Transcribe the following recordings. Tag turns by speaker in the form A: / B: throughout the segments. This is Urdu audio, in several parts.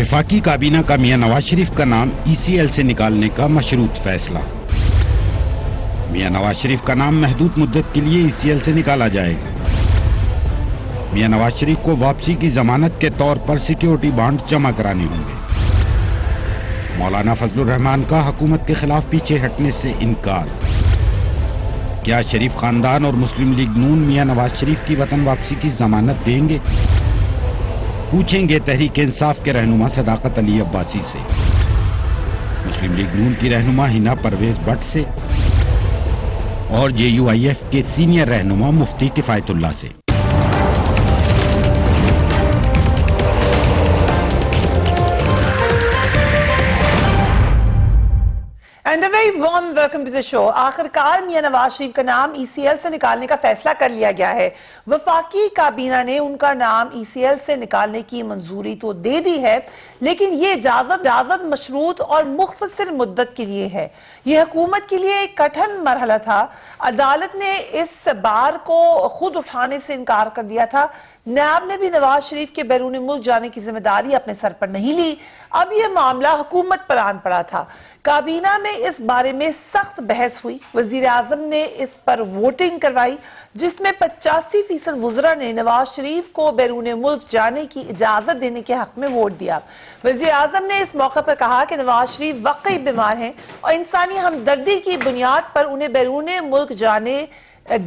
A: وفاقی کابینہ کا میاں نواز شریف کا نام ECL سے نکالنے کا مشروط فیصلہ۔ میاں نواز شریف کا نام محدود مدت کے لیے ECL سے نکالا جائے گا۔ میاں نواز شریف کو واپسی کی ضمانت کے طور پر سیکیورٹی بانڈ جمع کرانے ہوں گے۔ مولانا فضل الرحمان کا حکومت کے خلاف پیچھے ہٹنے سے انکار۔ کیا شریف خاندان اور مسلم لیگ نون میاں نواز شریف کی وطن واپسی کی ضمانت دیں گے؟ پوچھیں گے تحریک انصاف کے رہنما صداقت علی عباسی سے، مسلم لیگ نون کی رہنما ہنا پرویز بٹ سے اور JUIF کے سینئر رہنما مفتی کفایت اللہ سے۔
B: And a very warm welcome to the show. آخرکار میاں نواز شریف کا نام ECL سے نکالنے کا فیصلہ کر لیا گیا ہے۔ وفاقی کابینہ نے ان کا نام ECL سے نکالنے کی منظوری تو دے دی ہے، لیکن یہ اجازت مشروط اور مختصر مدت کے لیے ہے۔ یہ حکومت کے لیے ایک کٹھن مرحلہ تھا۔ عدالت نے اس بار کو خود اٹھانے سے انکار کر دیا تھا۔ نیاب نے بھی نواز شریف کے بیرون ملک جانے کی ذمہ داری اپنے سر پر نہیں لی۔ اب یہ معاملہ حکومت پر آن پڑا تھا۔ کابینہ میں اس بارے میں سخت بحث ہوئی۔ وزیر اعظم نے اس پر ووٹنگ کروائی، جس میں 85% وزراء نے نواز شریف کو بیرون ملک جانے کی اجازت دینے کے حق میں ووٹ دیا۔ وزیر اعظم نے اس موقع پر کہا کہ نواز شریف واقعی بیمار ہیں اور انسانی ہمدردی کی بنیاد پر انہیں بیرون ملک جانے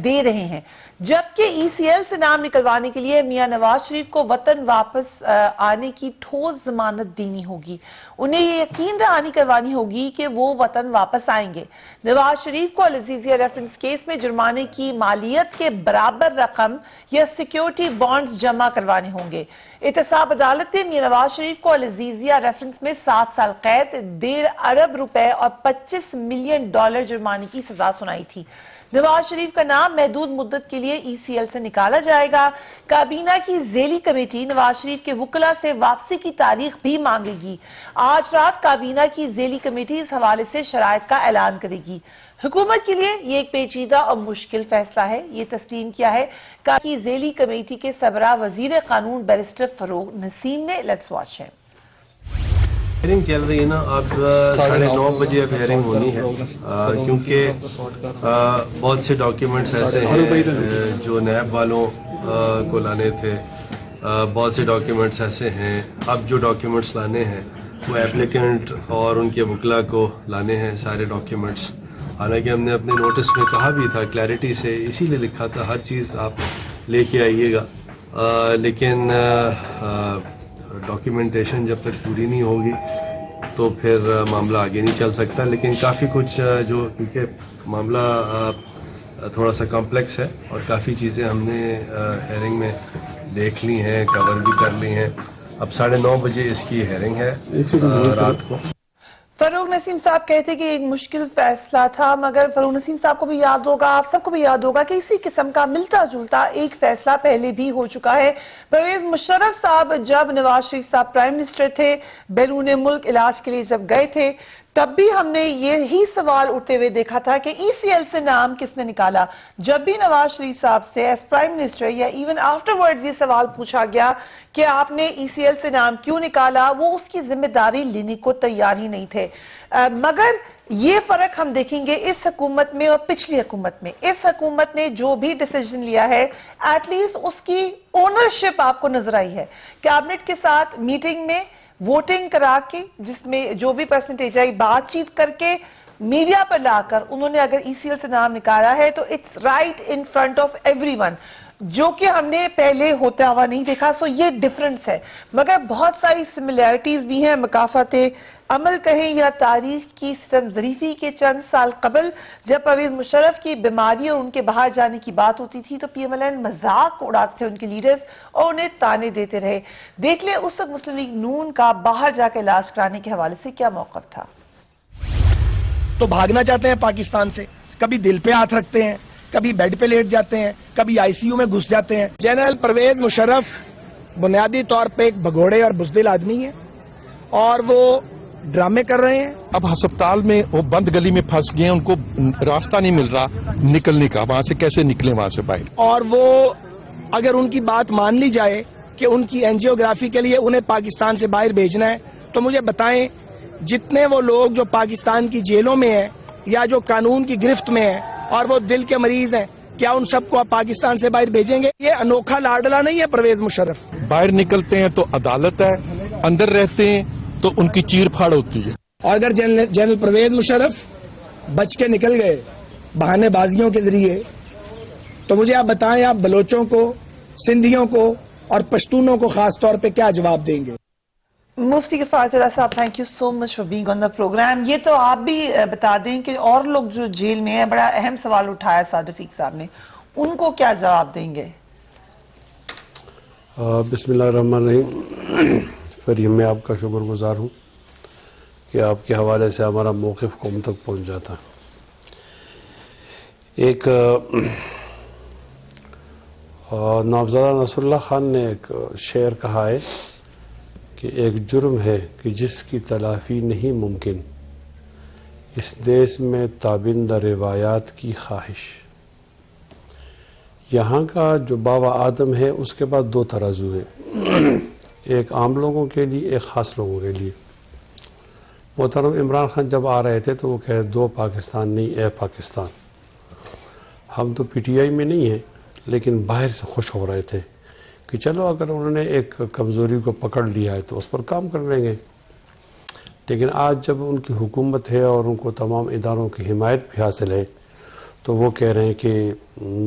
B: دے رہے ہیں، جبکہ ECL سے نام نکلوانے کے لیے میاں نواز شریف کو وطن واپس آنے کی ٹھوس ضمانت دینی ہوگی۔ انہیں یہ یقین دہانی کروانی ہوگی کہ وہ وطن واپس آئیں گے۔ نواز شریف کو العزیزیہ ریفرنس کیس میں جرمانے کی مالیت کے برابر رقم یا سیکیورٹی بانڈز جمع کروانے ہوں گے۔ احتساب عدالت نے میاں نواز شریف کو العزیزیہ ریفرنس میں 7 سال قید، 1.5 ارب روپے اور $25 ملین جرمانے کی سزا سنائی تھی۔ نواز شریف کا نام محدود مدت کے لیے ECL سے نکالا جائے گا۔ کابینہ کی ذیلی کمیٹی نواز شریف کے وکلاء سے واپسی کی تاریخ بھی مانگے گی۔ آج رات کابینہ کی ذیلی کمیٹی اس حوالے سے شرائط کا اعلان کرے گی۔ حکومت کے لیے یہ ایک پیچیدہ اور مشکل فیصلہ ہے، یہ تسلیم کیا ہے کابینہ کی ذیلی کمیٹی کے سربراہ وزیر قانون بیرسٹر فروغ نسیم نے۔ لیٹس واچ ہے۔
C: ہیئرنگ چل رہی ہے نا، اب 9:30 بجے اب ہیئرنگ ہونی ہے، کیونکہ بہت سے ڈاکیومنٹس ایسے ہیں جو نیب والوں کو لانے تھے، بہت سے ڈاکیومنٹس ایسے ہیں اب جو ڈاکیومنٹس لانے ہیں وہ ایپلیکنٹ اور ان کے وکلاء کو لانے ہیں سارے ڈاکیومنٹس۔ حالانکہ ہم نے اپنے نوٹس میں کہا بھی تھا، کلیئرٹی سے اسی لیے لکھا تھا ہر چیز آپ لے کے آئیے گا، لیکن ڈاکیومنٹیشن جب تک پوری نہیں ہوگی تو پھر معاملہ آگے نہیں چل سکتا۔ لیکن کافی کچھ جو کیونکہ معاملہ تھوڑا سا کمپلیکس ہے اور کافی چیزیں ہم نے ہیئرنگ میں دیکھ لی ہیں، کور بھی کر لی ہیں۔ اب 9:30 بجے اس کی ہیئرنگ ہے رات کو۔
B: فروغ نسیم صاحب کہتے کہ ایک مشکل فیصلہ تھا، مگر فروغ نسیم صاحب کو بھی یاد ہوگا، آپ سب کو بھی یاد ہوگا کہ اسی قسم کا ملتا جلتا ایک فیصلہ پہلے بھی ہو چکا ہے۔ پرویز مشرف صاحب جب نواز شریف صاحب پرائم منسٹر تھے، بیرون ملک علاج کے لیے جب گئے تھے، تب بھی ہم نے یہی سوال اٹھتے ہوئے دیکھا تھا کہ ECL سے نام کس نے نکالا۔ جب بھی نواز شریف صاحب سے ایز پرائم منسٹر یا ایون آفٹر ورڈز یہ سوال پوچھا گیا کہ آپ نے ECL سے نام کیوں نکالا، وہ اس کی ذمہ داری لینے کو تیار ہی نہیں تھے۔ مگر یہ فرق ہم دیکھیں گے اس حکومت میں اور پچھلی حکومت میں۔ اس حکومت نے جو بھی ڈیسیجن لیا ہے ایٹ لیسٹ اس کی اونرشپ آپ کو نظر آئی ہے۔ کیبنٹ کے ساتھ میٹنگ میں ووٹنگ کرا کے، جس میں جو بھی پرسنٹیج آئی، بات چیت کر کے، میڈیا پر لا کر انہوں نے اگر ECL سے نام نکالا ہے تو it's right in front of everyone, جو کہ ہم نے پہلے ہوتا ہوا نہیں دیکھا۔ سو یہ ڈیفرنس ہے، مگر بہت ساری سملیرٹیز بھی ہیں۔ مکافات عمل کہیں یا تاریخ کی ستم ظریفی کے چند سال قبل جب پرویز مشرف کی بیماری اور ان کے باہر جانے کی بات ہوتی تھی تو PMLN مذاق اڑاتے تھے ان کے لیڈرز اور انہیں تانے دیتے رہے۔ دیکھ لیں اس وقت مسلم لیگ نون کا باہر جا کے علاج کرانے کے حوالے سے کیا موقف تھا۔
D: تو بھاگنا چاہتے ہیں پاکستان سے، کبھی دل پہ ہاتھ رکھتے ہیں، کبھی بیڈ پہ لیٹ جاتے ہیں، کبھی ICU میں گھس جاتے ہیں۔ جنرل پرویز مشرف بنیادی طور پہ ایک بھگوڑے اور بزدل آدمی ہے اور وہ ڈرامے کر رہے ہیں۔
E: اب ہسپتال میں وہ بند گلی میں پھنس گئے ہیں، ان کو راستہ نہیں مل رہا نکلنے کا، وہاں سے کیسے نکلیں وہاں سے باہر۔
D: اور وہ اگر ان کی بات مان لی جائے کہ ان کی اینجیوگرافی کے لیے انہیں پاکستان سے باہر بھیجنا ہے تو مجھے بتائیں جتنے وہ لوگ جو پاکستان کی جیلوں میں ہیں یا جو قانون کی گرفت میں ہیں اور وہ دل کے مریض ہیں، کیا ان سب کو آپ پاکستان سے باہر بھیجیں گے؟ یہ انوکھا لاڈلا نہیں ہے پرویز مشرف۔
E: باہر نکلتے ہیں تو عدالت ہے، اندر رہتے ہیں تو ان کی چیر پھاڑ ہوتی ہے۔
D: اور اگر جنرل پرویز مشرف بچ کے نکل گئے بہانے بازیوں کے ذریعے، تو مجھے آپ بتائیں آپ بلوچوں کو، سندھیوں کو اور پشتونوں کو خاص طور پہ کیا جواب دیں گے؟
B: مفتی Kifayatullah sahib, thank you so much for being on the programme. یہ تو آپ بھی بتا دیں کہ اور لوگ جو جیل میں ہیں، بڑا اہم سوال اٹھایا سعد رفیق صاحب نے، ان کو کیا جواب دیں گے؟
F: بسم اللہ الرحمن الرحیم۔ فریم میں آپ کا شکر گزار ہوں کہ آپ کے حوالے سے ہمارا موقف قوم تک پہنچ جاتا۔ ایک نوابزادہ نصر اللہ خان نے ایک شعر کہا ہے کہ ایک جرم ہے کہ جس کی تلافی نہیں ممکن، اس دیس میں تابندہ روایات کی خواہش۔ یہاں کا جو بابا آدم ہے اس کے بعد دو ترازو ہیں، ایک عام لوگوں کے لیے، ایک خاص لوگوں کے لیے۔ محترم عمران خان جب آ رہے تھے تو وہ کہے دو پاکستان نہیں، اے پاکستان۔ ہم تو پی ٹی آئی میں نہیں ہیں لیکن باہر سے خوش ہو رہے تھے کہ چلو اگر انہوں نے ایک کمزوری کو پکڑ لیا ہے تو اس پر کام کر لیں گے۔ لیکن آج جب ان کی حکومت ہے اور ان کو تمام اداروں کی حمایت بھی حاصل ہے تو وہ کہہ رہے ہیں کہ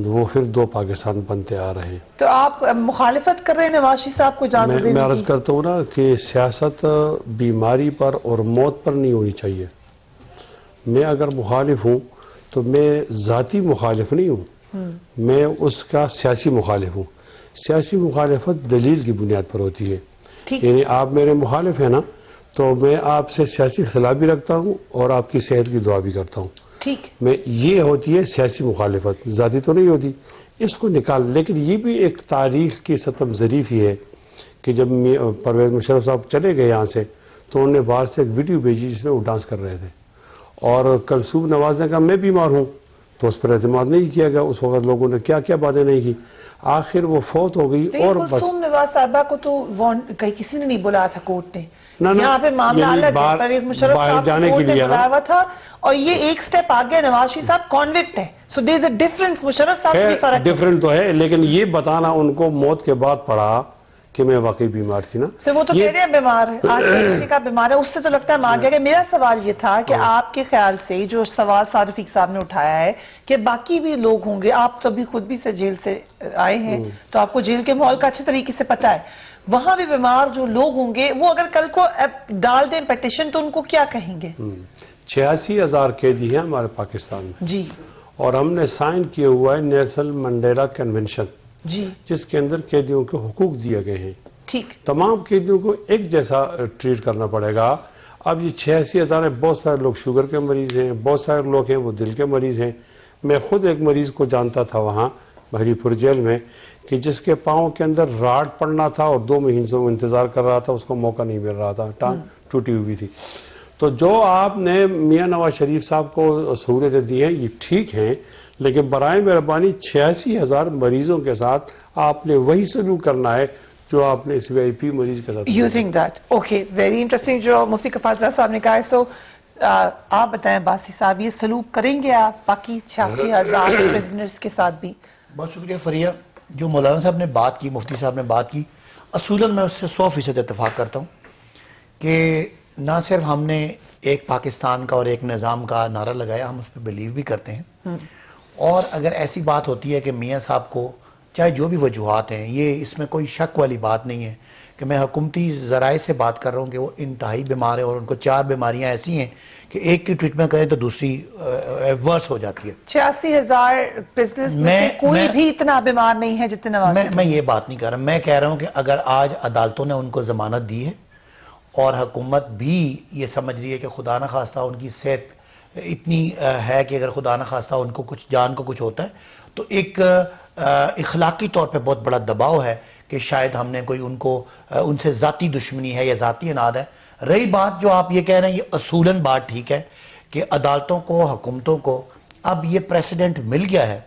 F: وہ پھر دو پاکستان بنتے آ رہے ہیں۔
B: تو آپ مخالفت کر رہے ہیں نواز شریف صاحب کو اجازت دینے کی؟
F: میں عرض کرتا ہوں نا کہ سیاست بیماری پر اور موت پر نہیں ہونی چاہیے۔ میں اگر مخالف ہوں تو میں ذاتی مخالف نہیں ہوں، میں اس کا سیاسی مخالف ہوں۔ سیاسی مخالفت دلیل کی بنیاد پر ہوتی ہے، یعنی آپ میرے مخالف ہیں نا تو میں آپ سے سیاسی خلاف بھی رکھتا ہوں اور آپ کی صحت کی دعا بھی کرتا ہوں۔
B: ٹھیک،
F: میں یہ ہوتی ہے سیاسی مخالفت، ذاتی تو نہیں ہوتی، اس کو نکال۔ لیکن یہ بھی ایک تاریخ کی ستم ظریف ہی ہے کہ جب پرویز مشرف صاحب چلے گئے یہاں سے تو انہوں نے باہر سے ایک ویڈیو بھیجی جس میں وہ ڈانس کر رہے تھے، اور کلثوم نواز نے کہا میں بیمار ہوں، تو اس پر اعتماد نہیں کیا گیا۔ اس وقت لوگوں نے کیا کیا باتیں نہیں کی، آخر وہ فوت ہو گئی۔ اور
B: کلثوم نواز صاحبہ کو تو کسی نے نہیں بلایا تھا کورٹ نے،
F: نہ
B: یہاں پہ معاملہ الگ ہے۔ پرویز مشرف صاحب کو کورٹ نے بلایا ہوا تھا اور یہ ایک سٹیپ آگے نواز شریف صاحب کانوکٹ ہے، سو دیر از اے ڈفرنس۔ مشرف صاحب سے بھی فرق ہے،
F: ڈفرنٹ تو ہے، لیکن یہ بتانا ان کو موت کے بعد پڑا کہ میں واقعی بیمار تھی نا۔
B: وہ تو کہہ رہے ہیں بیمار ہے، آج کسی کا بیمار ہے، اس سے تو لگتا ہے مار گیا۔ میرا سوال یہ تھا کہ آپ کے خیال سے جو سوال سعد رفیق صاحب نے اٹھایا ہے کہ باقی بھی لوگ ہوں گے، آپ تو ابھی خود بھی سے جیل سے آئے ہیں تو آپ کو جیل کے ماحول کا اچھے طریقے سے پتا ہے، وہاں بھی بیمار جو لوگ ہوں گے وہ اگر کل کو ڈال دیں پیٹیشن تو ان کو کیا کہیں گے؟
F: 86,000 قیدی ہیں ہمارے پاکستان میں
B: جی،
F: اور ہم نے سائن کیا ہوا ہے نیلسن منڈیلا کنونشن،
B: جی
F: جس کے اندر قیدیوں کے حقوق دیے گئے ہیں۔
B: ٹھیک،
F: تمام قیدیوں کو ایک جیسا ٹریٹ کرنا پڑے گا۔ اب یہ 86,000 ہیں، بہت سارے لوگ شوگر کے مریض ہیں، بہت سارے لوگ ہیں وہ دل کے مریض ہیں۔ میں خود ایک مریض کو جانتا تھا وہاں بہری پور جیل میں کہ جس کے پاؤں کے اندر راڈ پڑنا تھا اور 2 مہینوں انتظار کر رہا تھا، اس کو موقع نہیں مل رہا تھا، ٹانگ ٹوٹی ہوئی تھی۔ تو جو آپ نے میاں نواز شریف صاحب کو سہولتیں دی ہیں یہ ٹھیک ہیں، لیکن برائے مہربانی 86,000 مریضوں کے ساتھ آپ نے وہی سلوک کرنا ہے جو آپ نے اس وی آئی پی مریض کے ساتھ۔
B: You think that okay, very interesting جو مفتی کفایت اللہ صاحب نے کہا ہے۔ سو آپ بتائیں باسی صاحب، یہ سلوک کریں گے آپ باقی 86,000 پرزنرز کے ساتھ بھی؟
G: بہت شکریہ فریہ۔ جو مولانا صاحب نے بات کی، مفتی صاحب نے بات کی، اصولاً میں اس سے 100% اتفاق کرتا ہوں کہ نہ صرف ہم نے ایک پاکستان کا اور ایک نظام کا نعرہ لگایا، ہم اس پہ بلیو بھی کرتے ہیں، اور اگر ایسی بات ہوتی ہے کہ میاں صاحب کو چاہے جو بھی وجوہات ہیں، یہ اس میں کوئی شک والی بات نہیں ہے کہ میں حکومتی ذرائع سے بات کر رہا ہوں کہ وہ انتہائی بیمار ہے اور ان کو 4 بیماریاں ایسی ہیں کہ ایک کی ٹریٹمنٹ کریں تو دوسری ورس ہو جاتی ہے۔
B: 86,000 پرزنرز میں سے کوئی بھی اتنا بیمار نہیں ہے جتنے نواز شریف۔
G: میں یہ بات نہیں کر رہا، میں کہہ رہا ہوں کہ اگر آج عدالتوں نے ان کو ضمانت دی ہے اور حکومت بھی یہ سمجھ رہی ہے کہ خدا نہ خواستہ ان کی صحت اتنی ہے کہ اگر خدا نہ خواستہ ان کو کچھ جان کو کچھ ہوتا ہے تو ایک اخلاقی طور پہ بہت بڑا دباؤ ہے کہ شاید ہم نے کوئی ان سے ذاتی دشمنی ہے یا ذاتی اناد ہے۔ رہی بات جو آپ یہ کہہ رہے ہیں، یہ اصولاً بات ٹھیک ہے کہ عدالتوں کو، حکومتوں کو اب یہ پریسیڈنٹ مل گیا ہے،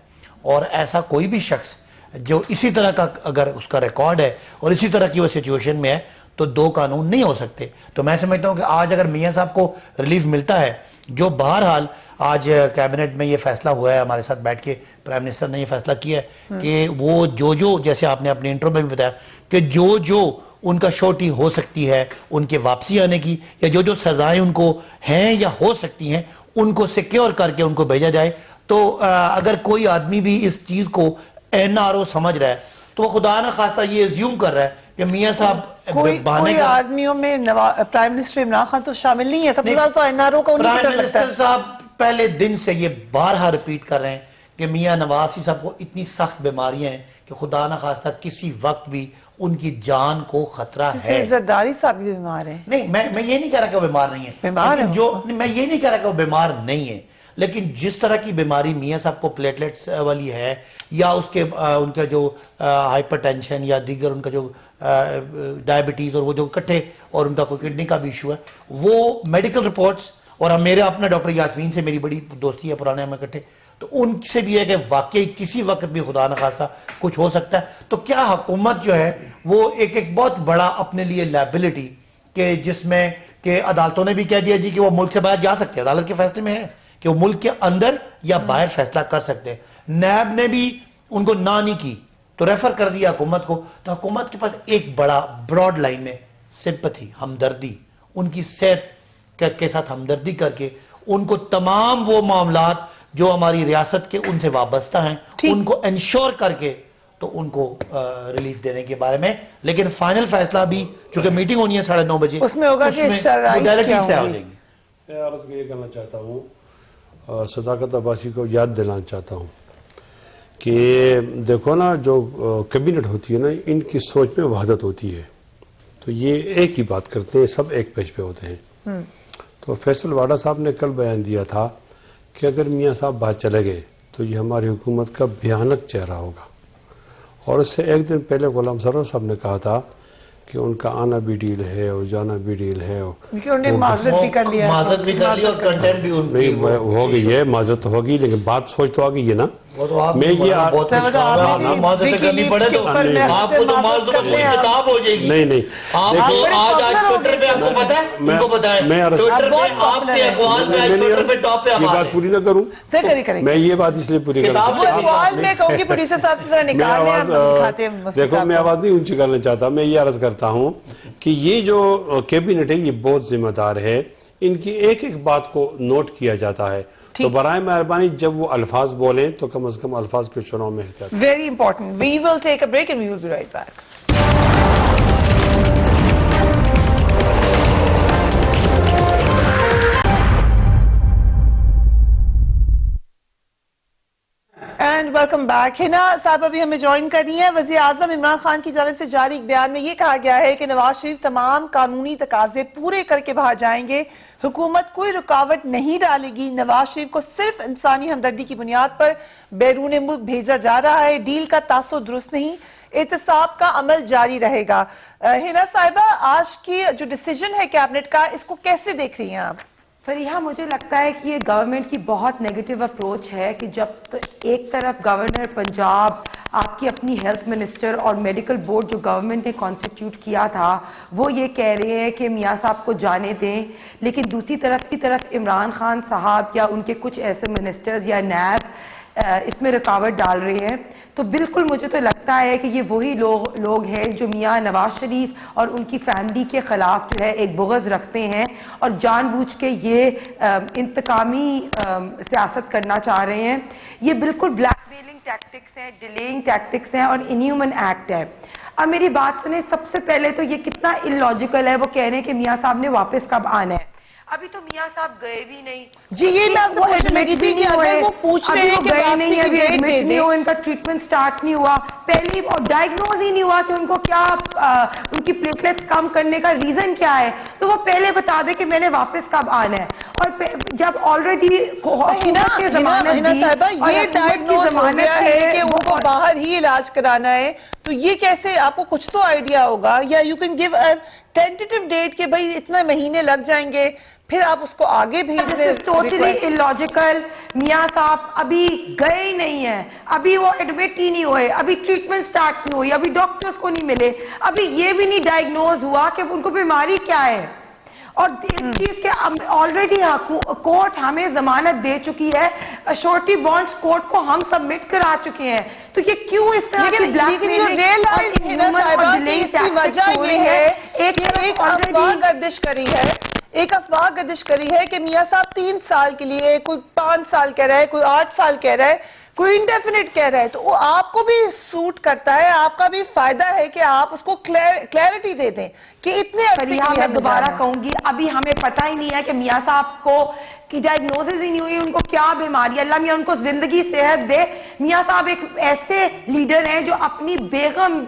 G: اور ایسا کوئی بھی شخص جو اسی طرح کا اگر اس کا ریکارڈ ہے اور اسی طرح کی وہ سچویشن میں ہے تو دو قانون نہیں ہو سکتے. تو میں سمجھتا ہوں کہ آج اگر میاں صاحب کو ریلیف ملتا ہے, جو بہرحال آج کیبنٹ میں یہ فیصلہ ہوا ہے, ہمارے ساتھ بیٹھ کے پرائم منسٹر نے یہ فیصلہ کیا ہے کہ وہ جو جیسے آپ نے اپنے انٹرو میں بھی بتایا کہ جو ان کا شورٹی ہو سکتی ہے ان کے واپسی آنے کی, یا جو سزائیں ان کو ہیں یا ہو سکتی ہیں, ان کو سیکیور کر کے ان کو بھیجا جائے. تو اگر کوئی آدمی بھی اس چیز کو NRO سمجھ رہا ہے تو وہ خدا نہ خواستہ یہ ازیوم کر رہا ہے کہ میاں صاحب
B: کوئی آدمیوں میں پرائم منسٹر عمران خان تو شامل نہیں ہے. سب سے زیادہ تو NRO کا انہیں ڈر لگتا ہے.
G: پرائم منسٹر صاحب پہلے دن سے یہ بارہا ریپیٹ کر رہے ہیں کہ میاں نواز شریف صاحب کو اتنی سخت بیماریاں ہیں کہ خدا نہ خواستہ کسی وقت بھی ان کی جان کو خطرہ ہے.
B: زرداری صاحب بھی بیمار ہیں.
G: نہیں, میں یہ نہیں کہہ رہا کہ وہ بیمار نہیں ہے,
B: بیمار ہیں.
G: میں یہ نہیں کہہ رہا کہ وہ بیمار نہیں ہے, لیکن جس طرح کی بیماری میاں صاحب کو پلیٹلیٹس والی ہے, یا ان کا جو ہائپر ٹینشن یا دیگر ان کا جو ڈائبٹیز اور وہ جو کٹھے, اور ان کا کوئی کڈنی کا بھی ایشو ہے, وہ میڈیکل رپورٹس, اور میرے اپنے ڈاکٹر یاسمین سے میری بڑی دوستی ہے, پرانے ہم اکٹھے, تو ان سے بھی ہے کہ واقعی کسی وقت بھی خدا نہ خواستہ کچھ ہو سکتا ہے. تو کیا حکومت جو ہے وہ ایک بہت بڑا اپنے لیے لائبلٹی, کہ جس میں کہ عدالتوں نے بھی کہہ دیا جی کہ وہ ملک سے باہر جا سکتے ہیں, عدالت کے فیصلے میں ہے کہ وہ ملک کے اندر یا باہر فیصلہ کر سکتے ہیں. نیب نے بھی ان کو نہ نہیں کی تو ریفر کر دیا حکومت کو. تو حکومت کے پاس ایک بڑا براڈ لائن میں سمپتھی, ہمدردی, ان کی صحت کے ساتھ ہمدردی کر کے ان کو تمام وہ معاملات جو ہماری ریاست کے ان سے وابستہ ہیں ان کو انشور کر کے تو ان کو ریلیف دینے کے بارے میں. لیکن فائنل فیصلہ بھی چونکہ میٹنگ ہونی ہے 9:30 بجے,
B: اس میں ہوگا کہ شرائط کیا ہوگی.
F: میں عرض یہ کرنا چاہتا ہوں, صداقت عباسی کو یاد دلانا چاہتا ہوں کہ دیکھو نا, جو کیبنٹ ہوتی ہے نا, ان کی سوچ میں وحدت ہوتی ہے. تو یہ ایک ہی بات کرتے ہیں, سب ایک پیج پہ ہوتے ہیں. تو فیصل واڈا صاحب نے کل بیان دیا تھا کہ اگر میاں صاحب باہر چلے گئے تو یہ ہماری حکومت کا بھیانک چہرہ ہوگا. اور اس سے ایک دن پہلے غلام سرور صاحب نے کہا تھا کہ ان کا آنا بھی ڈیل ہے اور جانا بھی ڈیل ہے.
B: معذرت بھی کر لیا,
G: معذرت بھی کر لی اور کنٹینٹ بھی
F: نہیں ہو گئی ہے, معذرت تو ہوگی, لیکن بات سوچ تو آ گئی ہے نا. میں یہ نہیں یہ بات پوری نہ کروں, میں یہ بات اس لیے پوری کرنا دیکھو میں آواز نہیں اونچی کرنا چاہتا, میں یہ عرض کرتا ہوں کہ یہ جو کیبنٹ ہے یہ بہت ذمہ دار ہے, ان کی ایک ایک بات کو نوٹ کیا جاتا ہے. تو برائے مہربانی جب وہ الفاظ بولیں تو کم از کم الفاظ کے چناؤ میں احتیاط.
B: Very important. We will take a break and we will be right back. And welcome back. Hina sahib ابھی ہمیں جوائن کر رہی ہیں. وزیر اعظم عمران خان کی جانب سے جاری ایک بیان میں یہ کہا گیا ہے کہ نواز شریف تمام قانونی تقاضے پورے کر کے باہر جائیں گے, حکومت کوئی رکاوٹ نہیں ڈالے گی. نواز شریف کو صرف انسانی ہمدردی کی بنیاد پر بیرون ملک بھیجا جا رہا ہے, ڈیل کا تاثر درست نہیں, احتساب کا عمل جاری رہے گا. ہنا صاحبہ, آج کی جو ڈیسیجن ہے کیبنٹ کا, اس کو کیسے دیکھ رہی ہیں آپ؟
H: فریحہ, مجھے لگتا ہے کہ یہ گورنمنٹ کی بہت نیگیٹو اپروچ ہے کہ جب ایک طرف گورنر پنجاب, آپ کی اپنی ہیلتھ منسٹر اور میڈیکل بورڈ جو گورنمنٹ نے کانسٹیٹیوٹ کیا تھا وہ یہ کہہ رہے ہیں کہ میاں صاحب کو جانے دیں, لیکن دوسری طرف کی طرف عمران خان صاحب یا ان کے کچھ ایسے منسٹرز یا نیب اس میں رکاوٹ ڈال رہے ہیں. تو بالکل مجھے تو لگتا ہے کہ یہ وہی لوگ ہیں جو میاں نواز شریف اور ان کی فیملی کے خلاف جو ہے ایک بغض رکھتے ہیں اور جان بوجھ کے یہ انتقامی سیاست کرنا چاہ رہے ہیں. یہ بالکل بلیک میلنگ ٹیکٹکس ہیں, ڈیلیئنگ ٹیکٹکس ہیں اور انہیومن ایکٹ ہے. اب میری بات سنیں, سب سے پہلے تو یہ کتنا اللاجیکل ہے وہ کہہ رہے ہیں کہ میاں صاحب نے واپس کب آنا ہے. ابھی تو میاں صاحب گئے بھی نہیں.
B: جی یہ میں آپ سے پوچھنے لگی تھی کہ اگر وہ پوچھ رہے ہیں کہ واپسی کی ڈیٹ دے دیں,
H: ان کا ٹریٹمنٹ سٹارٹ نہیں ہوا, پہلی ڈائگنوز ہی نہیں ہوا کہ ان کو کیا, ان کی پلیٹلیٹس کم کرنے کا ریزن کیا ہے, تو وہ پہلے بتا دے کہ میں نے واپس کب آنا ہے. اور جب آلریڈی
B: ہنا صاحبہ یہ ڈائگنوز ہو گیا ہے کہ ان کو باہر ہی علاج کرانا ہے, تو یہ کیسے, آپ کو کچھ تو آئیڈیا ہوگا, یا you can give a tentative date کہ بھئی اتنا مہینے لگ جائیں گے, پھر آپ اس کو آگے بھیج
H: This
B: دیں.
H: is totally illogical. میاں صاحب ابھی گئے ہی نہیں ہیں, ابھی وہ ایڈمٹ ہی نہیں ہوئے, ابھی ٹریٹمنٹ سٹارٹ نہیں ہوئی, ابھی ڈاکٹرز کو نہیں ملے, ابھی یہ بھی نہیں ڈائیگنوز ہوا کہ ان کو بیماری کیا ہے. اور ایک چیز کہ آلریڈی کورٹ ہمیں ضمانت دے چکی ہے, شورٹی بانڈز کورٹ کو ہم سبمٹ کرا چکے ہیں, تو یہ کیوں اس طرح کی بلیک میلنگ اور انہیومن اور ڈیلینگ ٹیکٹکس ہو رہی ہے.
B: ایک افواہ گردش کری ہے, ایک افواہ گردش کری ہے کہ میاں صاحب 3 سال کے لیے, کوئی 5 سال کہہ رہا ہے, کوئی 8 سال کہہ رہا ہے, کوئی انڈیفینٹ کہہ رہا ہے, تو وہ آپ کو بھی سوٹ کرتا ہے, آپ کا بھی فائدہ ہے کہ آپ اس کو کلیئرٹی دے دیں کہ اتنے عرصے کے لیے
H: میں دوبارہ کہوں گی, ابھی ہمیں پتہ ہی نہیں ہے کہ میاں صاحب کو کی ڈائیگنوسس ہی نہیں ہوئی, ان کو کیا بیماری, اللہ میاں ان کو زندگی صحت دے. میاں صاحب ایک ایسے لیڈر ہیں جو اپنی بیگم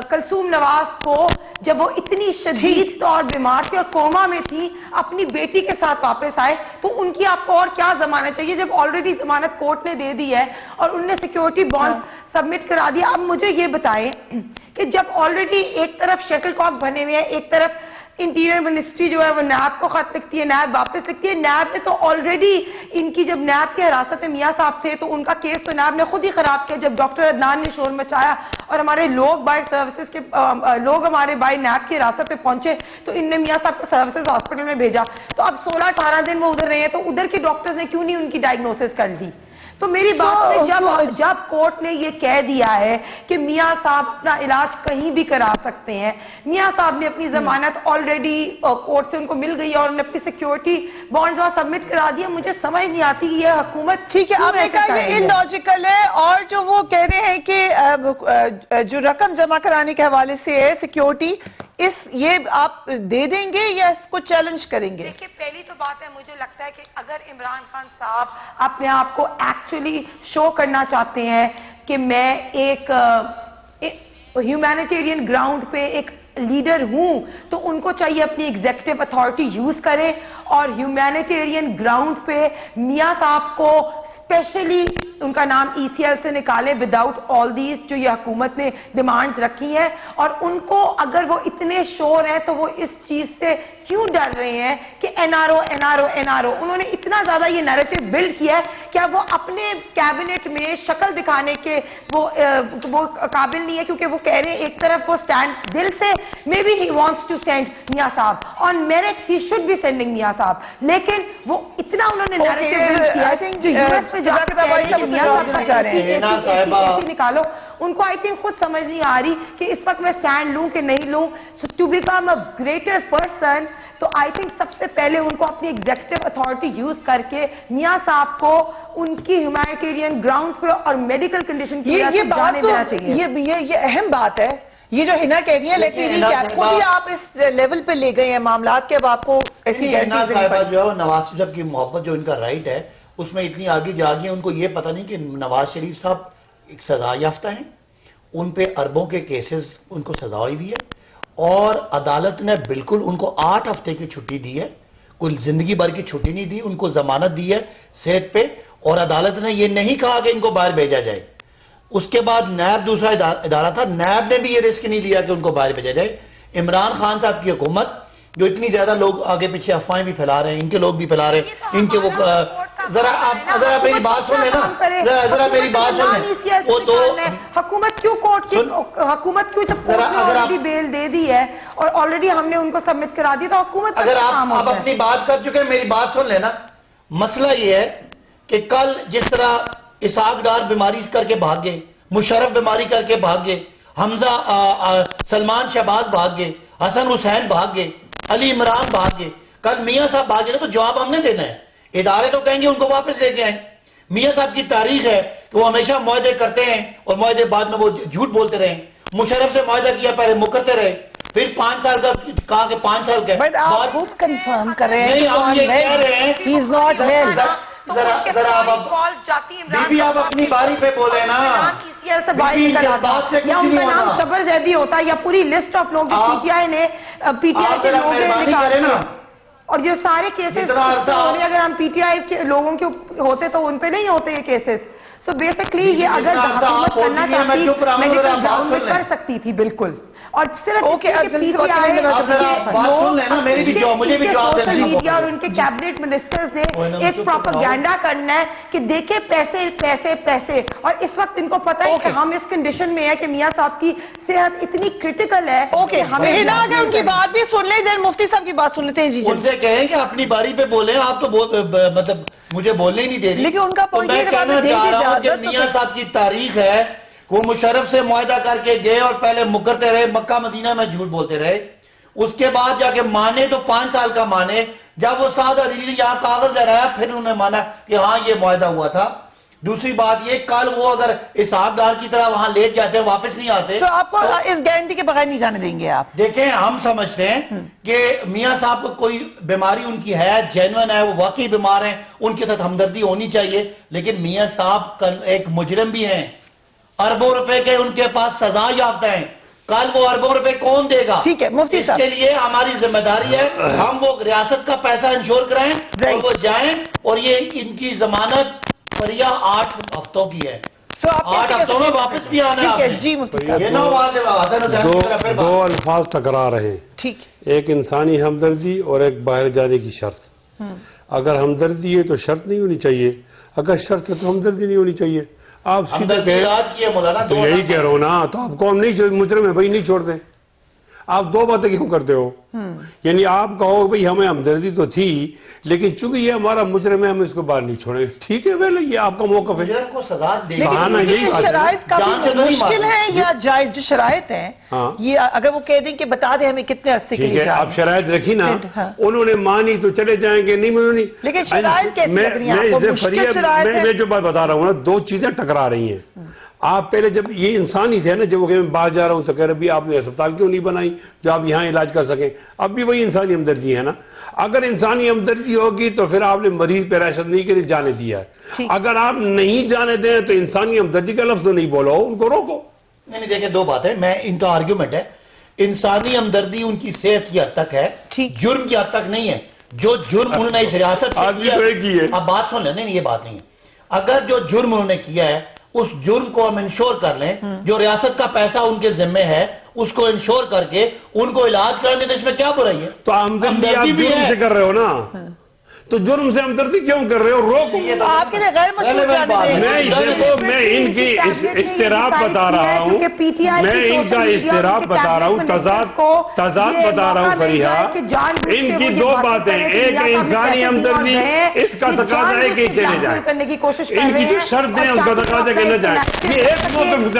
H: کلثوم نواز کو جب وہ اتنی شدید طور بیمار تھی اور کوما میں تھی, اپنی بیٹی کے ساتھ واپس آئے, تو ان کی آپ کو اور کیا ضمانت چاہیے جب آلریڈی ضمانت کورٹ نے دے دی ہے اور ان نے سیکیورٹی بانڈز سبمٹ کرا دیا. اب مجھے یہ بتائیں کہ جب آلریڈی ایک طرف شٹل کاک بنے ہوئے ہیں, ایک طرف انٹیریئر منسٹری جو ہے وہ نیب کو خط لکھتی ہے, نیب واپس لکھتی ہے. نیب نے تو آلریڈی ان کی جب نیب کی حراست میں میاں صاحب تھے تو ان کا کیس تو نیب نے خود ہی خراب کیا جب ڈاکٹر عدنان نے شور مچایا اور ہمارے لوگ باہر سروسز کے لوگ ہمارے بائی نیب کی حراست پہ پہنچے تو ان نے میاں صاحب کو سروسز ہاسپٹل میں بھیجا. تو اب 16-18 دن وہ ادھر رہے ہیں, تو ادھر کے ڈاکٹرز نے کیوں نہیں ان کی ڈائیگنوسس کر لی؟ تو میری بات میں جب کورٹ نے یہ کہہ دیا ہے کہ میاں صاحب اپنا علاج کہیں بھی کرا سکتے ہیں, میاں صاحب نے اپنی ضمانت آلریڈی کورٹ سے ان کو مل گئی اور انہوں نے اپنی سیکیورٹی بانڈز وہاں سبمٹ کرا دیا. مجھے سمجھ نہیں آتی کہ یہ حکومت
B: ٹھیک ہے, آپ نے کہا یہ انلاجیکل ہے, اور جو وہ کہہ رہے ہیں کہ جو رقم جمع کرانے کے حوالے سے ہے سیکیورٹی, یہ آپ دے دیں گے یا اس کو چیلنج کریں گے؟
H: دیکھیں, پہلی تو بات ہے, مجھے لگتا ہے کہ اگر عمران خان صاحب اپنے آپ کو ایکچولی شو کرنا چاہتے ہیں کہ میں ایک ہیومینیٹیرین گراؤنڈ پہ ایک لیڈر ہوں, تو ان کو چاہیے اپنی ایگزیکٹو اتھارٹی یوز کرے اور ہیومینیٹیرین گراؤنڈ پہ میاں صاحب کو اسپیشلی ان کا نام ای سی ایل سے نکالے وداؤٹ آل دیز جو یہ حکومت نے ڈیمانڈز رکھی ہیں. اور ان کو اگر وہ اتنے شور ہیں تو وہ اس چیز سے کیوں ڈر رہے ہیں کہ N R O N R O N R O, انہوں نے اتنا زیادہ یہ نیریٹو بلڈ کیا ہے کہ اب وہ اپنے کیبنٹ میں شکل دکھانے کے وہ قابل نہیں ہے, کیونکہ وہ کہہ رہے ہیں ایک طرف وہ سٹینڈ دل سے may be he wants to send Mian Sahib on merit, he should be sending Mian Sahib, لیکن وہ اتنا انہوں نے نیریٹو بلڈ کیا ہے جو یو ایس میں جا کے کہہ رہے ہیں کہ میاں صاحب ایسی نکالو. ان کو آئی تھنک خود سمجھ نہیں آ رہی کہ اس وقت میں سٹینڈ لوں کہ نہیں لوں. So to become a greater person, تو آئی تھنک سب سے پہلے ان کو اپنی ایگزیکٹو اتھارٹی یوز کر کے میاں صاحب کو ان کی ہیومینیٹیرین گراؤنڈ پہ اور میڈیکل کنڈیشن کی وجہ سے جانے دینا چاہیے.
B: یہ اہم بات ہے, یہ جو ہنا کہہ رہی ہے, لیٹ می ری کیپ, خود ہی آپ اس لیول پہ لے گئے ہیں معاملات کے, اب آپ کو ایسی گارنٹیز نہیں پڑی.
G: جو ہے نواز شریف کی محبت جو ان کا رائٹ ہے اس میں اتنی آگے جا گئی, ان کو یہ پتہ نہیں کہ نواز شریف صاحب ایک سزا یافتہ ہیں, ان پہ اربوں کے کیسز ان کو سزا ہوئی بھی ہے, اور عدالت نے بالکل ان کو 8 ہفتے کی چھٹی دی ہے, کوئی زندگی بھر کی چھٹی نہیں دی, ان کو ضمانت دی ہے صحت پہ, اور عدالت نے یہ نہیں کہا کہ ان کو باہر بھیجا جائے. اس کے بعد نیب دوسرا ادارہ تھا, نیب نے بھی یہ رسک نہیں لیا کہ ان کو باہر بھیجا جائے. عمران خان صاحب کی حکومت جو اتنی زیادہ لوگ آگے پیچھے افواہیں بھی پھیلا رہے ہیں, ان کے لوگ بھی پھیلا رہے ہیں, ان کے وہ ذرا میری بات سن لیں نا, ذرا میری بات سن لیں. وہ تو
H: حکومت کیوں کورٹ کی حکومت کیوں جب کورٹ نے آلریڈی بیل دے دی ہے اور آلریڈی ہم نے ان کو سبمٹ کرا دی, تو حکومت
G: اگر آپ اپنی بات کر چکے ہیں, میری بات سن لینا. مسئلہ یہ ہے کہ کل جس طرح اسحاق ڈار بیماری کر کے بھاگ گئے, مشرف بیماری کر کے بھاگ گئے, حمزہ سلمان شہباز بھاگ گئے, حسن حسین بھاگ گئے, علی عمران بھاگ گئے, کل میاں صاحب بھاگ گئے, تو جواب ہم نے دینا ہے. ادارے تو کہیں گے ان کو واپس لے کے آئیں. میاں صاحب کی تاریخ ہے کہ وہ ہمیشہ معاہدے کرتے ہیں اور معاہدے بعد میں وہ جھوٹ بولتے رہے. مشرف سے معاہدہ کیا, پہلے مکرتے رہے, پھر 5 سال کا کہا کہ 5 سال کا.
B: بٹ آپ خود کنفرم کر رہے ہیں
G: نہیں, ہم یہ کہہ رہے ہیں
B: ہی از ناٹ ویل.
G: ذرا آپ اپنی باری پہ بولے نا,
H: یا ان کا نام شبر زیدی ہوتا ہے, یا پوری لسٹ آف لوگ جو پی ٹی آئی نے پی ٹی آئی کے لوگ نکالے, اور جو سارے کیسز اگر ہم پی ٹی آئی کے لوگوں کے ہوتے تو ان پہ نہیں ہوتے یہ کیسز. سو بیسکلی یہ اگر حکومت کرنا چاہتی میڈیکل گراؤنڈ میں کر سکتی تھی بالکل, اور صرف
B: Okay, جلدی سے بات کریں گے
G: آپ ذرا بات سن لیں نا، میری بھی مجھے بھی جواب دیں.
H: سوشل میڈیا اور ان کے کیبنٹ منسٹرز نے ایک پروپیگنڈا کرنا ہے کہ دیکھیں پیسے پیسے پیسے، اور اس وقت ان کو پتہ ہے کہ ہم اس کنڈیشن میں ہے کہ میاں صاحب کی صحت اتنی کرٹیکل ہے.
B: اوکے ہمیں ہنا اگر ان کی بات بھی سن لیں، دین مفتی صاحب کی بات سن لیتے ہیں. جی
G: ان سے کہیں کہ اپنی باری پہ بولیں، آپ تو مطلب مجھے بولنے ہی نہیں دے رہی.
B: لیکن ان کا
G: تو
B: پوائنٹ
G: میں
B: یہ ہے کہ
G: کہنا
B: آپ نے
G: چاہ
B: دے دی
G: رہا ہوں کہ
B: اجازت.
G: میاں صاحب کی تاریخ ہے، وہ مشرف سے معاہدہ کر کے گئے اور پہلے مکرتے رہے، مکہ مدینہ میں جھوٹ بولتے رہے، اس کے بعد جا کے مانے تو 5 سال کا مانے. جب وہ سعد علی نے یہاں کاغذ لہرایا پھر انہوں نے مانا کہ ہاں یہ معاہدہ ہوا تھا. دوسری بات یہ، کل وہ اگر اسحاق ڈار کی طرح وہاں لیٹ جاتے ہیں واپس نہیں آتے.
B: سو آپ کو اس گارنٹی کے بغیر نہیں جانے دیں گے آپ؟
G: دیکھیں ہم سمجھتے ہیں کہ میاں صاحب کو کوئی بیماری ان کی ہے، جینون ہے، وہ واقعی بیمار ہیں، ان کے ساتھ ہمدردی ہونی چاہیے. لیکن میاں صاحب ایک مجرم بھی ہیں، اربوں روپے کے ان کے پاس سزا یافتہ ہیں. کل وہ اربوں روپے کون دے گا؟
B: ٹھیک ہے مفتی صاحب،
G: اس کے لیے ہماری ذمہ داری ہے ہم وہ ریاست کا پیسہ انشور کرائیں اور وہ جائیں. اور یہ ان کی ضمانت فریہ 8 ہفتوں کی ہے، 8 ہفتوں میں واپس بھی آنا ہے آپ نے.
B: جی مفتی صاحب،
G: یہ نہ ہوا سے حسن حسین کی طرف
F: دو الفاظ ٹکرا رہے ہیں.
B: ٹھیک،
F: ایک انسانی ہمدردی اور ایک باہر جانے کی شرط. اگر ہمدردی ہے تو شرط نہیں ہونی چاہیے، اگر شرط ہے تو ہمدردی نہیں ہونی چاہیے. آپ سیدھا کہیں تو یہی کہہ رہا ہوں نا، تو آپ قوم نہیں جو مجرم ہے بھائی نہیں چھوڑتے. آپ 2 باتیں کیوں کرتے ہو؟ یعنی آپ کہو بھئی ہمیں ہمدردی تو تھی لیکن چونکہ یہ ہمارا مجرم ہے ہم اس کو باہر نہیں چھوڑیں. ٹھیک ہے ویلے یہ آپ کا موقف ہے.
G: مجرم کو سزا دے
B: لیکن یہ شرائط کافی مشکل ہیں یا جائز؟ جو شرائط ہیں یہ اگر وہ کہہ دیں کہ بتا دیں ہمیں کتنے عرصے کے لیے جائیں،
F: آپ شرائط رکھی نا، انہوں نے مانی تو چلے جائیں گے، نہیں مانی.
B: لیکن شرائط کیسی لگ رہی ہیں آپ کو؟ مشکل شرائط ہے.
F: میں جو بات بتا رہا ہوں نا، 2 چیزیں ٹکرا رہی ہیں. آپ پہلے جب یہ انسان ہی تھے نا، جب وہ کہ میں باہر جا رہا ہوں تو کہہ رہے بھی آپ نے اسپتال کیوں نہیں بنائی جو آپ یہاں علاج کر سکیں. اب بھی وہی انسانی ہمدردی ہے نا. اگر انسانی ہمدردی ہوگی تو پھر آپ نے مریض پہ رحشت نہیں کری، جانے دیا ہے. اگر آپ نہیں جانے دیں تو انسانی ہمدردی کا لفظ تو نہیں بولو، ان کو روکو.
G: نہیں دیکھیں 2 باتیں، میں ان کا آرگیومنٹ ہے انسانی ہمدردی ان کی صحت کی حد تک ہے، جرم کی حد تک نہیں ہے. جو جرم انہوں نے اس ریاست سے کیا، اب بات سن لیں. نہیں یہ بات نہیں ہے. اگر جو جرم انہوں نے کیا ہے اس جرم کو ہم انشور کر لیں، جو ریاست کا پیسہ ان کے ذمہ ہے اس کو انشور کر کے ان کو علاج کرانے تو اس میں کیا برائی ہے؟
F: تو ہمدردی آپ جرم سے کر رہے ہو نا، تو جرم سے ہمدردی کیوں کر رہے ہو؟ روکو.
B: آپ کے لیے غیر مشروع جانے دیں گے.
F: دیکھو میں ان کی استراب بتا رہا ہوں، میں ان کا استراب بتا رہا ہوں، تضاد بتا رہا ہوں. فریحہ ان کی 2 باتیں، ایک انسانی ہمدردی، اس کا تقاضا ہے کہ چلے جائیں، ان کی جو شرط ہے اس کا تقاضا ہے کہ نہ جائیں. یہ ایک موقف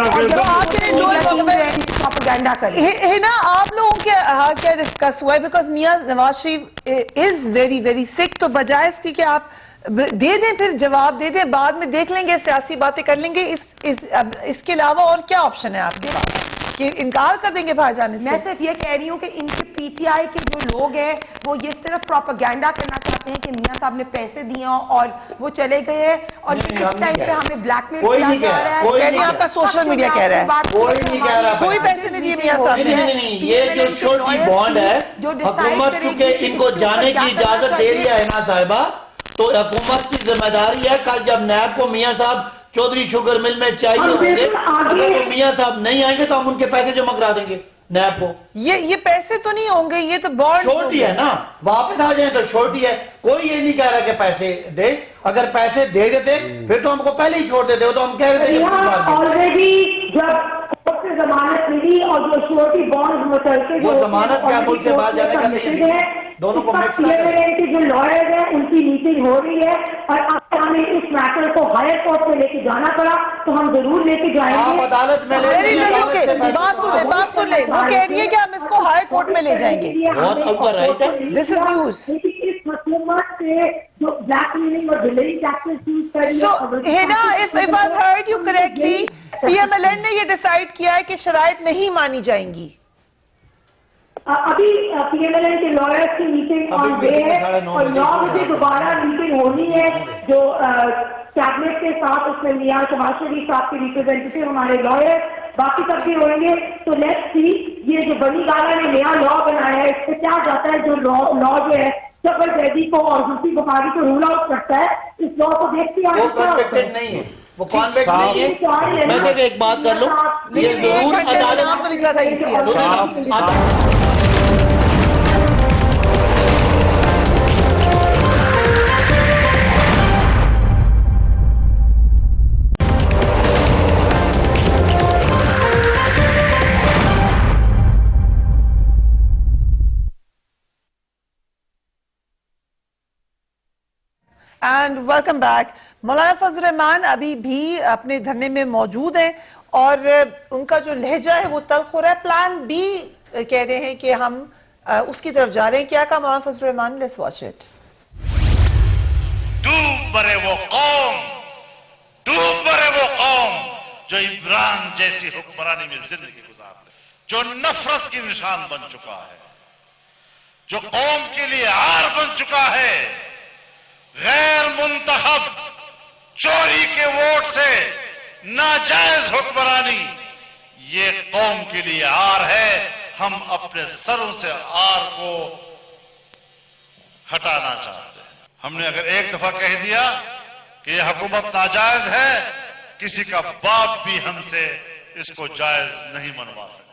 B: ہے نا. آپ لوگوں کے کیا ڈسکس ہوا ہے؟ Because Mian Nawaz Sharif is very very سک، تو بجائے اس کی کہ آپ دے دیں پھر جواب دے دیں، بعد میں دیکھ لیں گے، سیاسی باتیں کر لیں گے. اس کے علاوہ اور کیا آپشن ہے آپ کے پاس کہ انکار کر دیں گے باہر جانے سے؟
H: میں صرف یہ کہہ رہی ہوں کہ ان کے پی ٹی آئی کے جو لوگ ہیں وہ یہ صرف پروپیگنڈا کرنا چاہتے ہیں کہ میاں صاحب نے پیسے دیے اور وہ چلے گئے ہیں، اور اس ٹائم پہ ہمیں بلیک میل کیا جا رہا ہے.
B: کہہ رہے ہیں آپ کا سوشل میڈیا کہہ رہا ہے
G: کوئی نہیں کہہ رہا،
B: کوئی پیسے نہیں دیے میاں صاحب نے.
G: نہیں یہ جو شورٹی بانڈ ہے، حکومت چونکہ ان کو جانے کی اجازت دے رہی ہے نا صاحبہ، تو حکومت کی ذمہ داری ہے کل جب نیب کو میاں صاحب چودھری شوگر مل میں چاہیے ہوں گے، اگر وہ میاں صاحب نہیں آئیں گے تو ہم ان کے پیسے جمع کرا دیں گے نیب کو.
B: یہ پیسے تو نہیں ہوں گے، یہ تو بانڈ
G: شورٹی ہے نا، واپس آ جائیں تو شورٹی ہے. کوئی یہ نہیں کہہ رہا کہ پیسے دے، اگر پیسے دے دیتے پھر تو ہم کو پہلے ہی چھوڑ دیتے ہو، تو ہم کہہ دیتے
I: آلریڈی جب سے ضمانت ملی اور جو شورٹی بانڈ متعلق
G: وہ ضمانت کیا ملک سے باہر جانے کا نہیں ہے، دونوں کو مکس نہ کریں.
I: جو لائرز ہیں ان کی میٹنگ ہو رہی ہے اور اب ہمیں اس میٹر کو ہائر کورٹ میں لے کے جانا پڑا تو ہم ضرور لے کے جائیں گے.
G: آپ عدالت میں لے کے
B: بات سن لیں. وہ کہہ رہی ہے کہ ہم اس کو ہائی کورٹ میں لے جائیں گے.
G: بہت اب کا رائٹ ہے.
B: This is news. So, Hina, if I've heard you correctly, PMLN نے یہ ڈیسائیڈ کیا ہے کہ شرائط نہیں مانی جائیں گی.
I: ابھی پی ایم ایل این کے لائرز کی میٹنگ آن وے ہے اور 9 بجے دوبارہ میٹنگ ہونی ہے جو کیبنٹ کے ساتھ، اس میں میاں شہباز شریف صاحب کے ریپرزینٹیٹیو، ہمارے لائر، باقی سب بھی ہوئیں گے. تو لیٹس سی یہ جو بنی گالا نے نیا لا بنایا ہے اس پہ کیا جاتا ہے. جو لا جو ہے جبر زیدی کو اور حسین بخاری کو رول آؤٹ کرتا ہے، اس لا کو دیکھتے ہیں.
G: وہ کنوکٹڈ نہیں ہے. وہ کانوینٹ نہیں ہے. میں صرف ایک بات کر لوں, یہ ضرور عدالت
B: نام تو نکلا تھا ECL. And welcome back. مولانا فضل الرحمان ابھی بھی اپنے دھرنے میں موجود ہیں اور ان کا جو لہجہ ہے وہ تلخ ہو رہا ہے. پلان بی کہہ رہے ہیں کہ ہم اس کی طرف جا رہے ہیں. کیا کہا مولانا فضل الرحمان؟ Let's watch it.
J: ڈوب مرے وہ قوم جو عمران جیسی حکمرانی میں زندگی گزارتے, جو نفرت کی نشان بن چکا ہے, جو قوم کے لیے عار بن چکا ہے. غیر منتخب چوری کے ووٹ سے ناجائز حکمرانی یہ قوم کے لیے عار ہے. ہم اپنے سروں سے عار کو ہٹانا چاہتے ہیں. ہم نے اگر ایک دفعہ کہہ دیا کہ یہ حکومت ناجائز ہے, کسی کا باپ بھی ہم سے اس کو جائز نہیں منوا سکتا.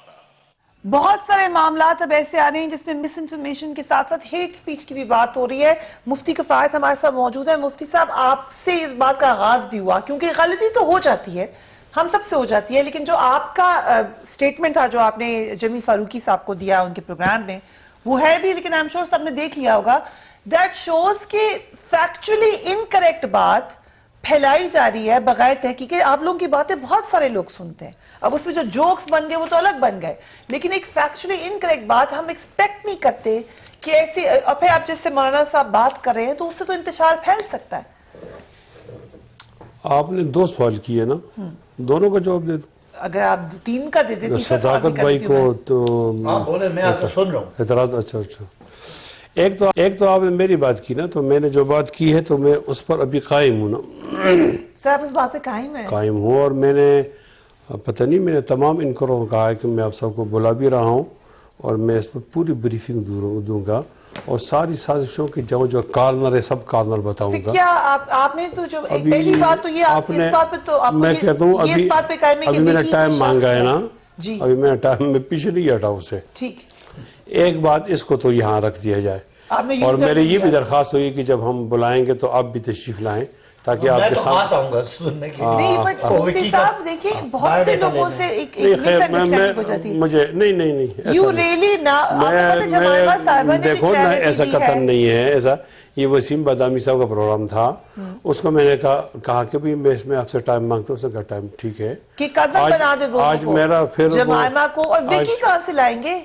B: بہت سارے معاملات اب ایسے آ رہے ہیں جس میں مس انفارمیشن کے ساتھ ساتھ ہیٹ سپیچ کی بھی بات ہو رہی ہے. مفتی کفایت ہمارے ساتھ موجود ہے. مفتی صاحب, آپ سے اس بات کا آغاز بھی ہوا کیونکہ غلطی تو ہو جاتی ہے, ہم سب سے ہو جاتی ہے, لیکن جو آپ کا سٹیٹمنٹ تھا جو آپ نے جمیل فاروقی صاحب کو دیا ان کے پروگرام میں, وہ ہے بھی, لیکن I'm sure سب نے دیکھ لیا ہوگا, دیٹ شوز کہ فیکچولی انکریکٹ بات پھیلائی جا رہی ہے بغیر تحقیق. آپ لوگوں کی باتیں بہت سارے لوگ سنتے ہیں, اب اس میں جو جوکس بن گئے وہ تو الگ بن گئے, لیکن ایک فیکچولی انکریکٹ بات ہم ایکسپیکٹ نہیں کرتے کہ ایسی, اور پھر آپ جس سے مولانا صاحب بات کر رہے ہیں تو اس سے تو انتشار پھیل سکتا ہے.
F: آپ نے 2 سوال کیے نا, دونوں کا جواب دے دو.
B: اگر آپ 3 کا دے دیں.
F: صداقت بھائی کو تو
G: میں آپ کو سن رہا ہوں
F: اعتراض. اچھا, ایک تو آپ نے میری بات کی نا, تو میں نے جو بات کی ہے تو میں اس پر ابھی قائم ہوں نا.
B: سر آپ اس بات پہ قائم
F: ہوں, اور میں نے پتہ نہیں, میں نے تمام انکروں کو کہا ہے کہ میں آپ سب کو بلا بھی رہا ہوں اور میں اس پر پوری بریفنگ دوں گا اور ساری سازشوں کی جو کارنر ہے سب کارنر بتاؤں گا.
B: کیا آپ نے تو جو پہلی بات تو یہ آپ اس بات پہ تو
F: میں کہتا ہوں ابھی میں نے ٹائم مانگا ہے نا, ابھی میں ٹائم میں پیچھے نہیں ہٹا اس سے.
B: ٹھیک,
F: ایک بات اس کو تو یہاں رکھ دیا جائے, اور میری یہ بھی درخواست ہوئی کہ جب ہم بلائیں گے تو آپ بھی تشریف لائیں تاکہ آپ کے ساتھ
G: آؤں گا سننے کے
B: لیے. نہیں بٹ مفتی صاحب دیکھیں, بہت سے لوگوں سے ایک مس انڈرسٹینڈنگ ہو جاتی ہے.
F: مجھے نہیں
B: یو ریلی نا,
F: دیکھو نا, ایسا قطن نہیں ہے. ایسا یہ وسیم بادامی صاحب کا پروگرام تھا, اس کو میں نے کہا کہ میں اس میں آپ سے ٹائم مانگتا ہوں. اس نے کہا ٹائم ٹھیک ہے
B: کہ کزن بنا دے دو
F: آج میرا پھر
B: جمائمہ کو, اور وکی کہاں سے لائیں گے؟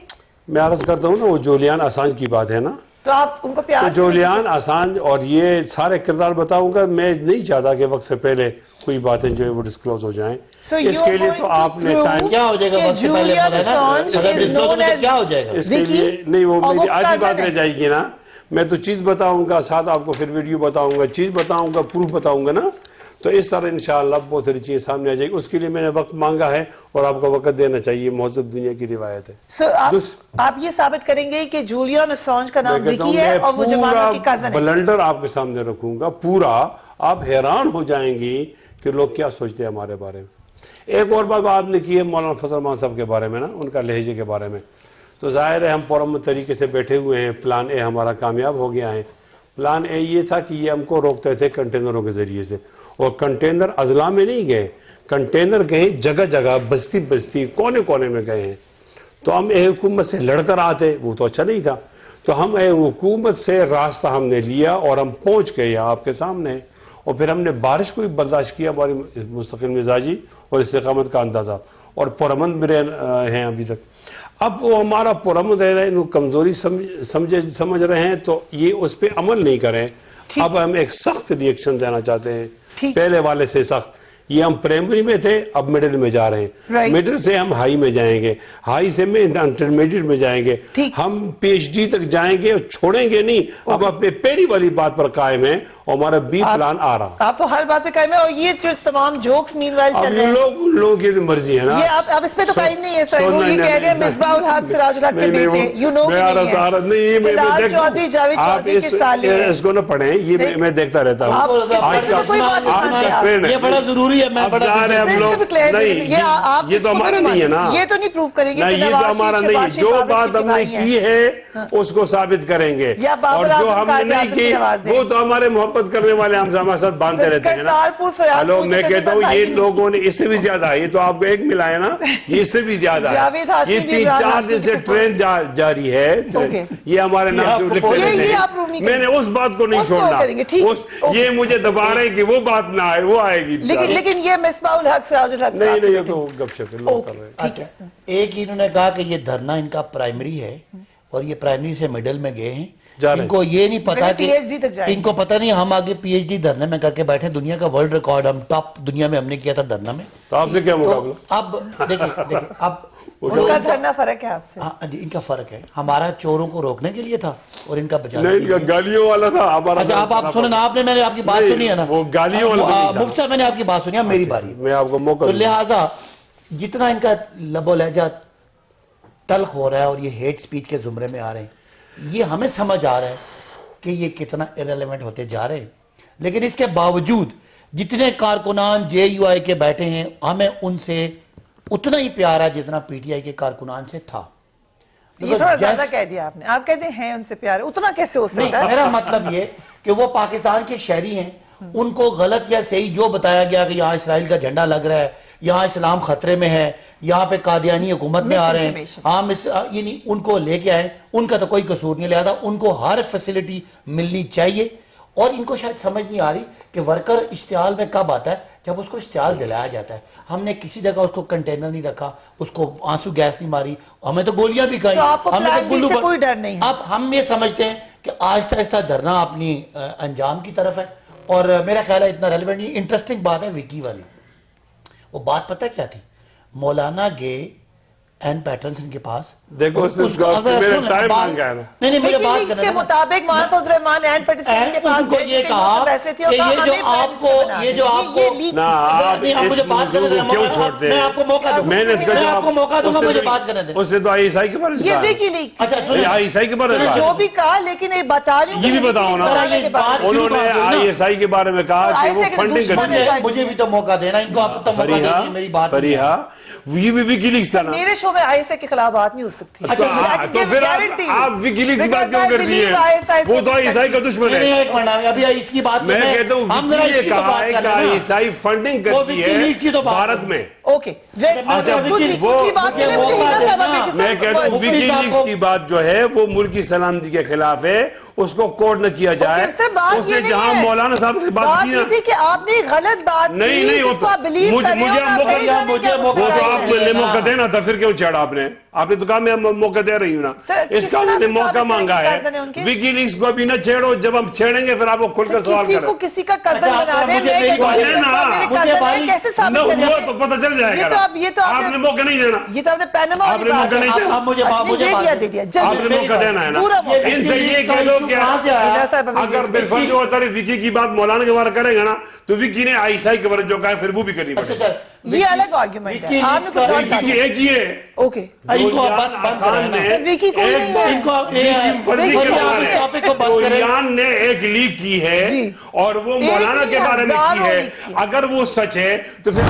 F: میں عرض کرتا ہوں نا, وہ جولیان اسانج کی بات ہے نا,
B: تو آپ ان کو پیار
F: تو جولیان اسانج اور یہ سارے کردار بتاؤں گا. میں نہیں چاہتا کہ وقت سے پہلے کوئی باتیں جو ہے وہ ڈسکلوز ہو جائیں. اس کے لیے تو آپ نے ٹائم
G: کیا ہو جائے گا وقت سے پہلے کیا ہو جائے گا
F: اس کے لیے نہیں, وہ میری آج ہی بات رہ جائے گی نا. میں تو چیز بتاؤں گا, ساتھ آپ کو پھر ویڈیو بتاؤں گا, چیز بتاؤں گا, پروف بتاؤں گا نا, تو اس طرح انشاءاللہ بہت ساری چیزیں سامنے آ جائے گی. اس کے لیے میں نے وقت مانگا ہے اور آپ کو وقت دینا چاہیے, مہذب دنیا کی روایت ہے.
B: آپ یہ ثابت کریں گے کہ جولیان اسانج کا نام وکی ہے اور وہ جمائمہ کی کزن ہے؟
F: بلنڈر آپ کے سامنے رکھوں گا پورا, آپ حیران ہو جائیں گی کہ لوگ کیا سوچتے ہیں ہمارے بارے میں. ایک اور بات آپ نے کی ہے مولانا فضل الرحمان صاحب کے بارے میں نا, ان کا لہجے کے بارے میں, تو ظاہر ہے ہم پرامن طریقے سے بیٹھے ہوئے ہیں. پلان اے ہمارا کامیاب ہو گیا ہے. پلان اے یہ تھا کہ یہ ہم کو روکتے تھے کنٹینروں کے ذریعے سے, اور کنٹینر اضلاع میں نہیں گئے, کنٹینر گئے جگہ جگہ, بستی بستی, کونے کونے میں گئے ہیں. تو ہم حکومت سے لڑ کر آتے, وہ تو اچھا نہیں تھا. تو ہم حکومت سے راستہ ہم نے لیا اور ہم پہنچ گئے یہاں آپ کے سامنے, اور پھر ہم نے بارش کو بھی برداشت کیا, ہماری مستقل مزاجی اور استقامت کا اندازہ, اور پرامن بھی ہیں ابھی تک. اب وہ ہمارا پرامن رہنا انہوں کمزوری سمجھ رہے ہیں, تو یہ اس پہ عمل نہیں کریں. اب ہم ایک سخت ریئیکشن دینا چاہتے ہیں, پہلے والے سے سخت. یہ ہم پرائمری میں تھے, اب مڈل میں جا رہے ہیں, مڈل سے ہم ہائی میں جائیں گے, ہائی سے میں انٹرمیڈیٹ میں جائیں گے, ہم پی ایچ ڈی تک جائیں گے, اور چھوڑیں گے نہیں. اب اپنے پہلی والی بات پر قائم ہیں, اور ہمارا بی پلان آ رہا.
B: آپ تو ہر بات پہ قائم ہیں, اور یہ جو تمام جوکس مین وائل چل رہے ہیں,
F: لوگوں کی مرضی ہے نا.
B: اب اس پہ تو قائم نہیں ہے سر, وہ یہ کہہ رہے ہیں مصباح الحق سراج الحق کے بیٹے, یو نو بلال چودھری جاوید چودھری کے سالے.
F: اس کو نہ پڑھیں, یہ میں دیکھتا رہتا ہوں.
G: یہ بڑا ضروری ضروری ہے. میں
K: اب جا رہے ہیں ہم لوگ نہیں, یہ تو ہمارا نہیں ہے نا,
B: یہ تو نہیں پروف کریں گے,
K: نہیں یہ تو ہمارا نہیں ہے. جو بات ہم نے کی ہے اس کو ثابت کریں گے, اور جو ہم نے نہیں کی وہ تو ہمارے محبت کرنے والے ہم ہمارے ساتھ باندھتے رہتے ہیں نا. ہلو, میں کہتا ہوں یہ لوگوں نے اس سے بھی زیادہ ہے, یہ تو آپ کو ایک ملا ہے نا, یہ اس سے بھی زیادہ ہے. یہ 3-4 دن سے ٹرین جاری ہے, یہ ہمارے نام سے لکھ کے, میں نے اس بات کو نہیں چھوڑنا. یہ مجھے دبا رہے ہیں کہ وہ بات نہ آئے, وہ آئے گی.
B: لیکن یہ مصباح الحق سراج الحق
K: نہیں نہیں, یہ تو گپ شپ لوگ کر رہے ہیں.
G: ٹھیک ہے. ایک انہوں نے کہا کہ یہ دھرنا ان کا پرائمری ہے اور یہ پرائمری سے مڈل میں گئے ہیں. ان کو یہ نہیں پتا کہ ان کو پتا نہیں ہم آگے پی ایچ ڈی دھرنے میں کر کے بیٹھے, دنیا کا ورلڈ ریکارڈ ہم ٹاپ دنیا میں ہم نے کیا تھا دھرنا میں.
K: تو آپ سے کیا مقابلہ؟
G: اب دیکھیں اب
B: ان کا دھرنا فرق ہے آپ سے.
G: ان کا فرق ہے, ہمارا چوروں کو روکنے کے لیے تھا اور ان کا بچانے
K: نہیں, گالیوں والا تھا.
G: اچھا آپ سنیں نا, آپ نے میں نے آپ کی بات سنی ہے نا,
K: وہ گالیوں والا.
G: مفتی صاحب میں نے آپ کی بات سنی ہے, میری باری,
K: میں آپ کو موقع.
G: تو لہٰذا جتنا ان کا لب و لہجہ تلخ ہو رہا ہے اور یہ ہیٹ سپیچ کے زمرے میں آ رہے ہیں, یہ ہمیں سمجھ آ رہا ہے کہ یہ کتنا irrelevant ہوتے جا رہے ہیں. لیکن اس کے باوجود جتنے کارکنان جے یو آئی کے بیٹھے ہیں, ہمیں ان سے اتنا ہی پیار ہے جتنا پی ٹی آئی کے کارکنان سے تھا.
B: یہ تھوڑا زیادہ کہہ دیا آپ نے, آپ کہتے ہیں ان سے پیار ہے, اتنا کیسے ہو سکتا ہے؟
G: میرا مطلب یہ کہ وہ پاکستان کے شہری ہیں, ان کو غلط یا صحیح جو بتایا گیا کہ یہاں اسرائیل کا جھنڈا لگ رہا ہے, یہاں اسلام خطرے میں ہے, یہاں پہ قادیانی حکومت میں آ رہے ہیں, ہم یعنی ان کو لے کے آئے, ان کا تو کوئی قصور نہیں. لہذا ان کو ہر فیسلٹی ملنی چاہیے. اور ان کو شاید سمجھ نہیں آ رہی کہ ورکر اشتعال میں کب آتا ہے, جب اس کو اشتعال دلایا جاتا ہے. ہم نے کسی جگہ اس کو کنٹینر نہیں رکھا, اس کو آنسو گیس نہیں ماری, ہمیں تو گولیاں بھی کھائی,
B: کوئی ڈر نہیں.
G: اب ہم یہ سمجھتے ہیں کہ آہستہ آہستہ دھرنا اپنی انجام کی طرف ہے. اور میرا خیال ہے اتنا ریلیونٹ نہیں. انٹرسٹنگ بات ہے وکی والی, وہ بات پتہ کیا تھی؟ مولانا گئے این پیٹرنسن کے پاس,
K: دیکھو اس کو میرا ٹائم مانگا ہے نا.
G: نہیں مجھے بات کرنے
B: کے مطابق محفوظ رحمان این پیٹرسن کے پاس
G: ان کو یہ کہا کہ یہ جو آپ کو
K: نا, آپ اس موضوع کو کیوں چھوڑتے ہیں؟
G: میں آپ کو موقع دوں گا,
K: میں نے اس کا
G: آپ کو موقع دوں گا, مجھے بات کرنے دیں.
K: اس نے تو آئی ایس آئی کے بارے میں کہا,
B: یہ وکی لیک
G: اچھا سنیں,
K: آئی ایس آئی کے بارے میں
B: جو بھی کہا, لیکن یہ بتا رہی ہوں,
K: یہ بھی بتاؤ نا, انہوں نے آئی ایس آئی کے بارے میں کہا کہ وہ فنڈنگ کرتی ہے.
G: مجھے بھی تو موقع دینا, ان کو آپ تو موقع دیں, میری بات.
K: فریحہ یہ بھی وکی لیکس تھا نا.
B: میرے شو میں آئی ایس آئی کے خلاف بات نہیں ہو سکتی.
K: تو پھر آپ وکی لیک کی بات کیوں کر رہی ہیں؟ وہ تو آئی ایس آئی کا دشمن ہے.
G: ایک منٹ, ابھی اس کی بات
K: میں کہتا ہوں وکی نے کہا ہے کہ آئی ایس آئی فنڈنگ کرتی ہے بھارت میں.
B: اوکے,
K: میں کہتا ہوں وکی لیکس کی بات جو ہے وہ ملک کی سلامتی کے خلاف ہے, اس کو کوڈ نہ کیا جائے. اس نے جہاں مولانا صاحب سے بات کی نا,
B: کہ آپ نے غلط بات
K: نہیں مجھے وہ تو آپ نے موقع دینا تھا, پھر کیوں چھڑا آپ نے؟ آپ نے تو کہا میں موقع دے رہی ہوں نا, اس کا انہوں نے موقع مانگا ہے. وکی لیکس کو ابھی نہ چھیڑو, جب ہم چھیڑیں گے پھر آپ کو کھل کر سوال کریں.
B: کسی کا کزن بنا دیں, کیسے ثابت کریں؟
K: وہ تو پتہ چل جائے گا. آپ نے موقع نہیں دینا,
B: یہ تو آپ نے پینما
K: آپ نے موقع نہیں دینا, آپ نے موقع دینا ہے نا. ان سے یہ کہہ دو کہ اگر بالفرض و تعریف وکی کی بات مولانا کے بارے کریں گا نا, تو وکی نے آئی ایس آئی کے بارے جو کہا ہے پھر وہ بھی کرنی پڑے.
B: یہ الگ آرگیومنٹ ہے, آپ نے کچھ اور کہا.
K: ایک ہی ہے,
B: اوکے,
K: ایران نے ایک لیک کی ہے اور وہ مولانا کے بارے میں کی ہے. اگر وہ سچ ہے تو پھر